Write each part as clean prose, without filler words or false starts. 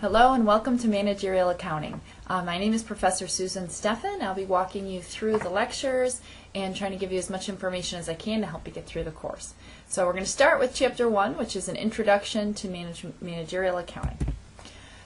Hello and welcome to Managerial Accounting. My name is Professor Susan Steffen. I'll be walking you through the lectures and trying to give you as much information as I can to help you get through the course. So we're going to start with Chapter 1, which is an introduction to managerial accounting.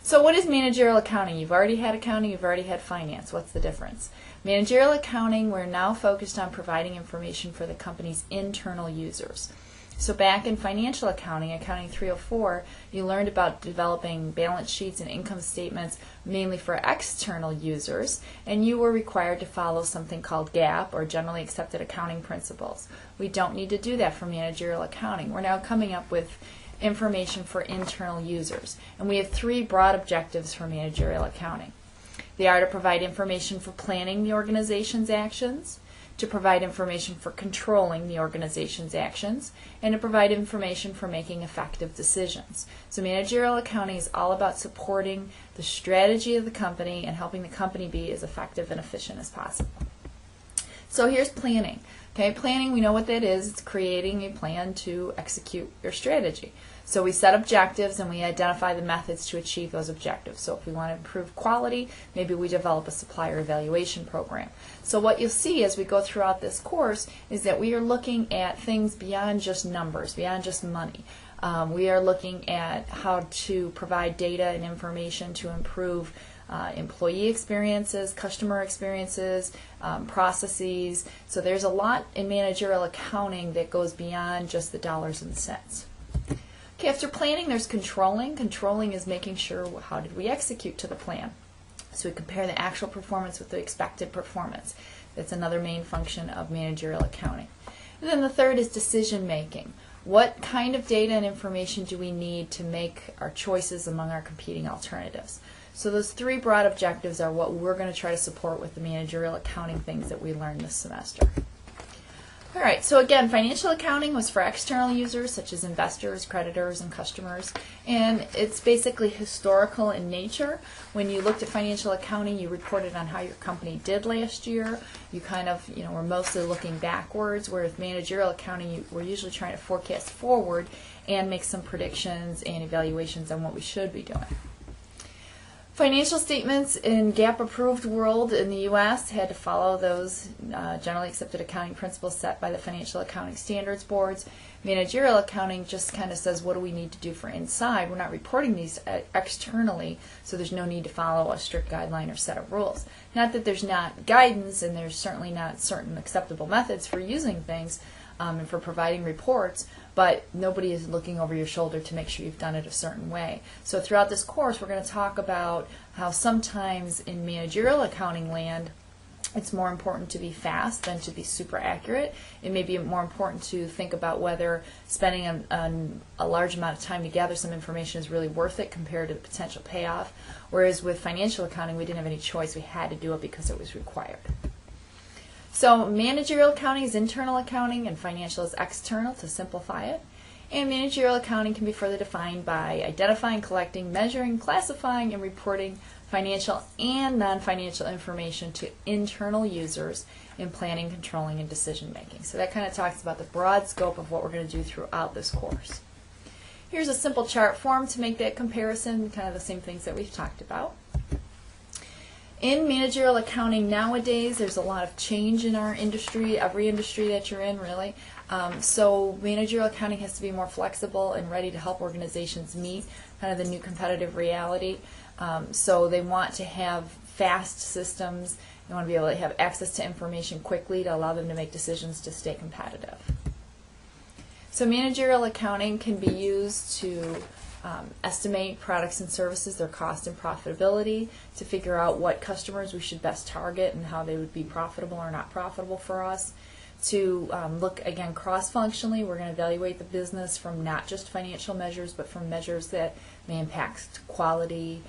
So what is managerial accounting? You've already had accounting, you've already had finance. What's the difference? Managerial accounting, we're now focused on providing information for the company's internal users. So back in financial accounting, Accounting 304, you learned about developing balance sheets and income statements mainly for external users, and you were required to follow something called GAAP, or Generally Accepted Accounting Principles. We don't need to do that for managerial accounting. We're now coming up with information for internal users, and we have three broad objectives for managerial accounting. They are to provide information for planning the organization's actions, to provide information for controlling the organization's actions, and to provide information for making effective decisions. So managerial accounting is all about supporting the strategy of the company and helping the company be as effective and efficient as possible. So here's planning. Okay, planning, we know what that is. It's creating a plan to execute your strategy. So we set objectives and we identify the methods to achieve those objectives. So if we want to improve quality, maybe we develop a supplier evaluation program. So what you'll see as we go throughout this course is that we are looking at things beyond just numbers, beyond just money. We are looking at how to provide data and information to improve employee experiences, customer experiences, processes. So there's a lot in managerial accounting that goes beyond just the dollars and cents. Okay, after planning, there's controlling. Controlling is making sure how did we execute to the plan. So we compare the actual performance with the expected performance. That's another main function of managerial accounting. And then the third is decision making. What kind of data and information do we need to make our choices among our competing alternatives? So those three broad objectives are what we're going to try to support with the managerial accounting things that we learned this semester. Alright, so again, financial accounting was for external users such as investors, creditors, and customers, and it's basically historical in nature. When you looked at financial accounting, you reported on how your company did last year. You kind of, were mostly looking backwards, whereas managerial accounting, we're usually trying to forecast forward and make some predictions and evaluations on what we should be doing. Financial statements in GAAP-approved world in the U.S. had to follow those generally accepted accounting principles set by the Financial Accounting Standards Boards. Managerial accounting just kind of says what do we need to do for inside. We're not reporting these externally, so there's no need to follow a strict guideline or set of rules. Not that there's not guidance, and there's certainly not certain acceptable methods for using things and for providing reports, but nobody is looking over your shoulder to make sure you've done it a certain way. So throughout this course, we're going to talk about how sometimes in managerial accounting land, it's more important to be fast than to be super accurate. It may be more important to think about whether spending a large amount of time to gather some information is really worth it compared to the potential payoff. Whereas with financial accounting, we didn't have any choice. We had to do it because it was required. So managerial accounting is internal accounting and financial is external, to simplify it. And managerial accounting can be further defined by identifying, collecting, measuring, classifying, and reporting financial and non-financial information to internal users in planning, controlling, and decision making. So that kind of talks about the broad scope of what we're going to do throughout this course. Here's a simple chart form to make that comparison, kind of the same things that we've talked about. In managerial accounting nowadays, there's a lot of change in our industry, every industry that you're in, really. So managerial accounting has to be more flexible and ready to help organizations meet kind of the new competitive reality. So they want to have fast systems. They want to be able to have access to information quickly to allow them to make decisions to stay competitive. So managerial accounting can be used to estimate products and services, their cost and profitability, to figure out what customers we should best target and how they would be profitable or not profitable for us. To look, again, cross-functionally, we're going to evaluate the business from not just financial measures, but from measures that may impact quality,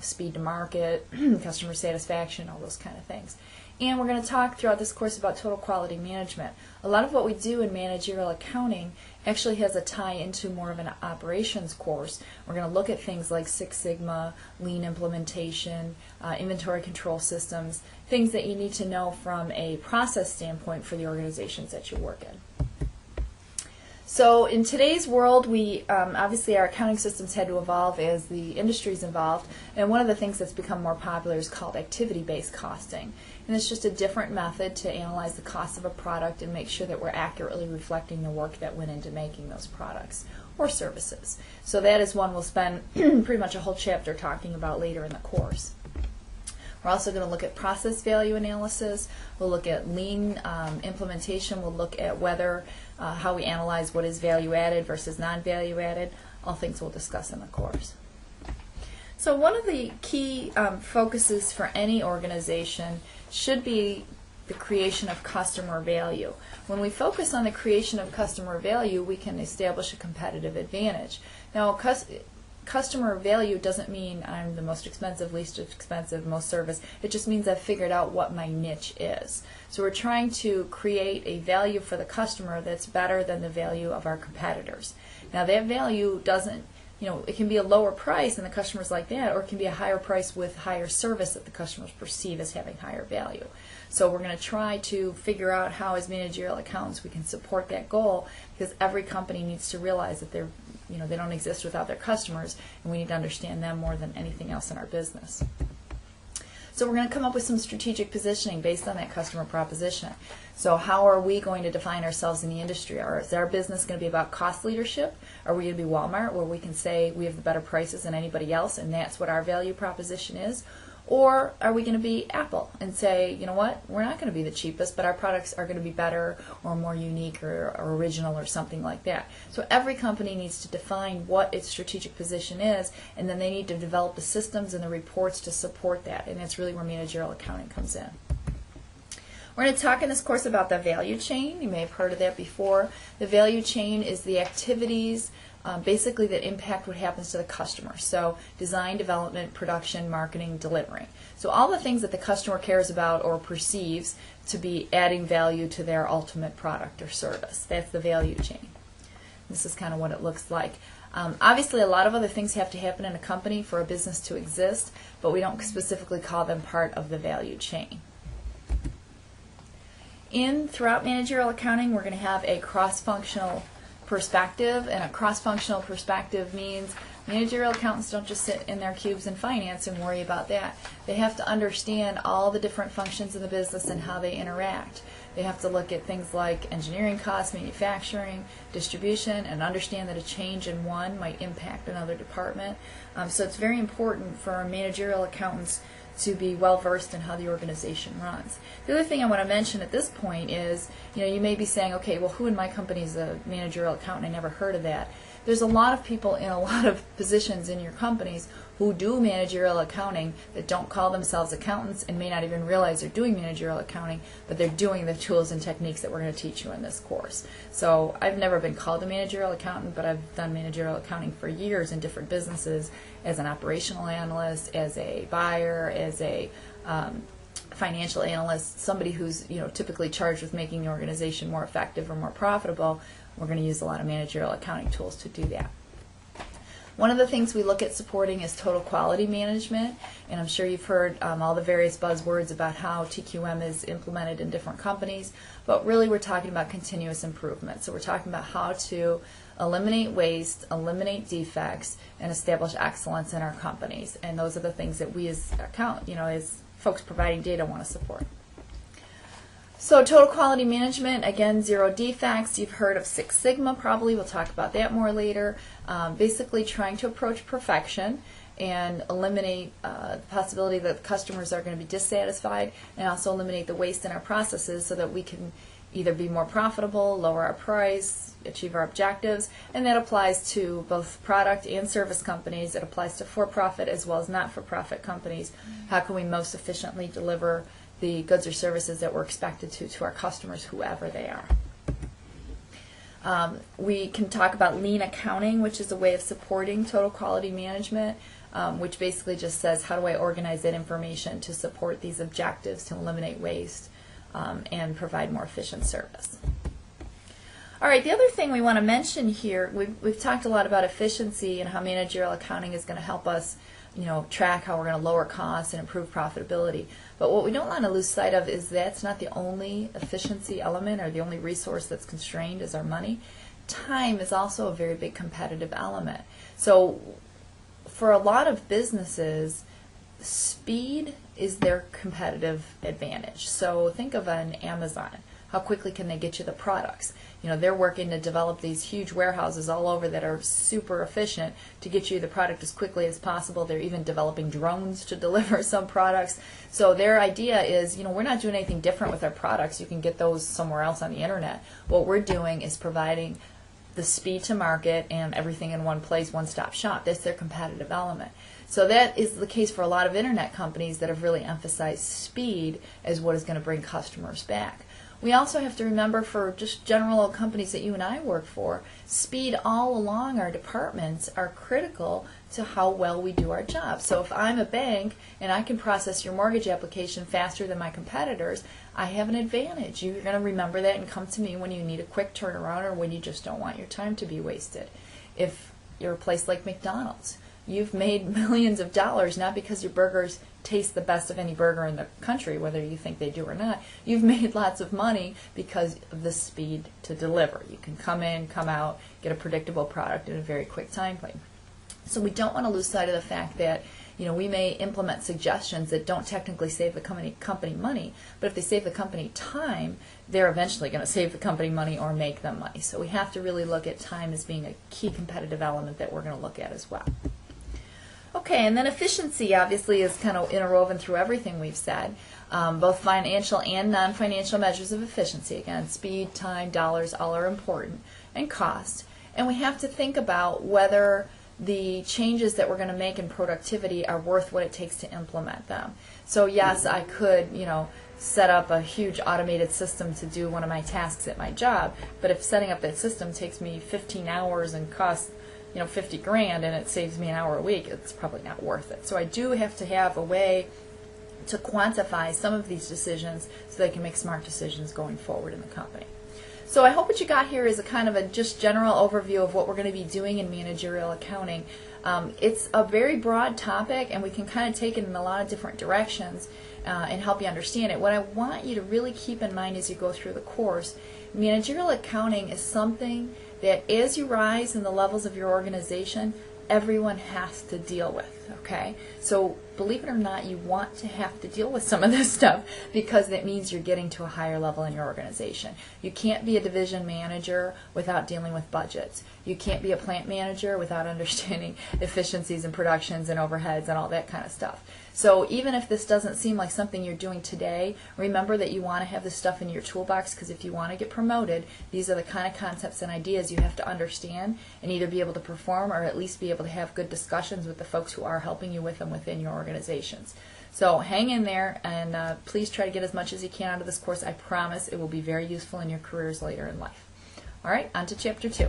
speed to market, customer satisfaction, all those kind of things. And we're going to talk throughout this course about total quality management. A lot of what we do in managerial accounting actually has a tie into more of an operations course. We're going to look at things like Six Sigma, lean implementation, inventory control systems, things that you need to know from a process standpoint for the organizations that you work in. So in today's world, we obviously our accounting systems had to evolve as the industry's evolved, and one of the things that's become more popular is called activity-based costing. And it's just a different method to analyze the cost of a product and make sure that we're accurately reflecting the work that went into making those products or services. So that is one we'll spend pretty much a whole chapter talking about later in the course. We're also going to look at process value analysis. We'll look at lean implementation. We'll look at whether how we analyze what is value added versus non-value added. All things we'll discuss in the course. So one of the key focuses for any organization should be the creation of customer value. When we focus on the creation of customer value, we can establish a competitive advantage. Now, customer value doesn't mean I'm the most expensive, least expensive, most service. It just means I've figured out what my niche is. So we're trying to create a value for the customer that's better than the value of our competitors. Now that value doesn't, it can be a lower price and the customers like that, or it can be a higher price with higher service that the customers perceive as having higher value. So we're going to try to figure out how, as managerial accountants, we can support that goal, because every company needs to realize that they don't exist without their customers, and we need to understand them more than anything else in our business. So we're going to come up with some strategic positioning based on that customer proposition. So how are we going to define ourselves in the industry? Is our business going to be about cost leadership? Are we going to be Walmart, where we can say we have the better prices than anybody else, and that's what our value proposition is? Or are we going to be Apple and say, you know what, we're not going to be the cheapest, but our products are going to be better or more unique or original or something like that. So every company needs to define what its strategic position is, and then they need to develop the systems and the reports to support that, and that's really where managerial accounting comes in. We're going to talk in this course about the value chain. You may have heard of that before. The value chain is the activities basically that impact what happens to the customer. So design, development, production, marketing, delivery. So all the things that the customer cares about or perceives to be adding value to their ultimate product or service. That's the value chain. This is kind of what it looks like. Obviously, a lot of other things have to happen in a company for a business to exist, but we don't specifically call them part of the value chain. Throughout managerial accounting, we're going to have a cross-functional perspective, and a cross-functional perspective means managerial accountants don't just sit in their cubes in finance and worry about that. They have to understand all the different functions in the business and how they interact. They have to look at things like engineering costs, manufacturing, distribution, and understand that a change in one might impact another department. So it's very important for managerial accountants to be well versed in how the organization runs. The other thing I want to mention at this point is, you may be saying, okay, well, who in my company is a managerial accountant? I never heard of that. There's a lot of people in a lot of positions in your companies who do managerial accounting that don't call themselves accountants and may not even realize they're doing managerial accounting, but they're doing the tools and techniques that we're going to teach you in this course. So I've never been called a managerial accountant, but I've done managerial accounting for years in different businesses as an operational analyst, as a buyer, as a financial analyst, somebody who's typically charged with making the organization more effective or more profitable. We're going to use a lot of managerial accounting tools to do that. One of the things we look at supporting is total quality management, and I'm sure you've heard all the various buzzwords about how TQM is implemented in different companies, but really we're talking about continuous improvement. So we're talking about how to eliminate waste, eliminate defects, and establish excellence in our companies, and those are the things that we as as folks providing data want to support. So total quality management, again, 0 defects. You've heard of 6 Sigma probably. We'll talk about that more later. Basically trying to approach perfection and eliminate the possibility that customers are going to be dissatisfied, and also eliminate the waste in our processes so that we can either be more profitable, lower our price, achieve our objectives, and that applies to both product and service companies. It applies to for-profit as well as not-for-profit companies. How can we most efficiently deliver the goods or services that we're expected to our customers, whoever they are. We can talk about lean accounting, which is a way of supporting total quality management, which basically just says how do I organize that information to support these objectives, to eliminate waste and provide more efficient service. All right, the other thing we want to mention here, we've talked a lot about efficiency and how managerial accounting is going to help us track how we're going to lower costs and improve profitability. But what we don't want to lose sight of is that's not the only efficiency element or the only resource that's constrained is our money. time is also a very big competitive element. So for a lot of businesses, speed is their competitive advantage. So think of an Amazon. How quickly can they get you the products? You know, they're working to develop these huge warehouses all over that are super efficient to get you the product as quickly as possible. They're even developing drones to deliver some products. So their idea is, you know, we're not doing anything different with our products. You can get those somewhere else on the internet. What we're doing is providing the speed to market and everything in one place, one-stop shop. That's their competitive element. So that is the case for a lot of internet companies that have really emphasized speed as what is going to bring customers back. We also have to remember, for just general companies that you and I work for, speed all along our departments are critical to how well we do our job. So if I'm a bank and I can process your mortgage application faster than my competitors, I have an advantage. You're going to remember that and come to me when you need a quick turnaround or when you just don't want your time to be wasted. If you're a place like McDonald's, you've made millions of dollars, not because your burgers taste the best of any burger in the country, whether you think they do or not. You've made lots of money because of the speed to deliver. You can come in, come out, get a predictable product in a very quick time frame. So we don't want to lose sight of the fact that, you know, we may implement suggestions that don't technically save the company money, but if they save the company time, they're eventually going to save the company money or make them money. So we have to really look at time as being a key competitive element that we're going to look at as well. Okay, and then efficiency obviously is kind of interwoven through everything we've said, both financial and non-financial measures of efficiency. Again, speed, time, dollars, all are important, and cost. And we have to think about whether the changes that we're going to make in productivity are worth what it takes to implement them. So yes, I could, you know, set up a huge automated system to do one of my tasks at my job, but if setting up that system takes me 15 hours and costs, you know, 50 grand and it saves me an hour a week, it's probably not worth it. So I do have to have a way to quantify some of these decisions so they can make smart decisions going forward in the company. So I hope what you got here is a kind of a just general overview of what we're going to be doing in managerial accounting. It's a very broad topic and we can kind of take it in a lot of different directions and help you understand it. What I want you to really keep in mind as you go through the course, managerial accounting is something that as you rise in the levels of your organization, everyone has to deal with, okay? So believe it or not, you want to have to deal with some of this stuff because that means you're getting to a higher level in your organization. You can't be a division manager without dealing with budgets. You can't be a plant manager without understanding efficiencies and productions and overheads and all that kind of stuff. So even if this doesn't seem like something you're doing today, remember that you want to have this stuff in your toolbox, because if you want to get promoted, these are the kind of concepts and ideas you have to understand and either be able to perform or at least be able to have good discussions with the folks who are helping you with them within your organizations. So hang in there and please try to get as much as you can out of this course. I promise it will be very useful in your careers later in life. All right, on to Chapter 2.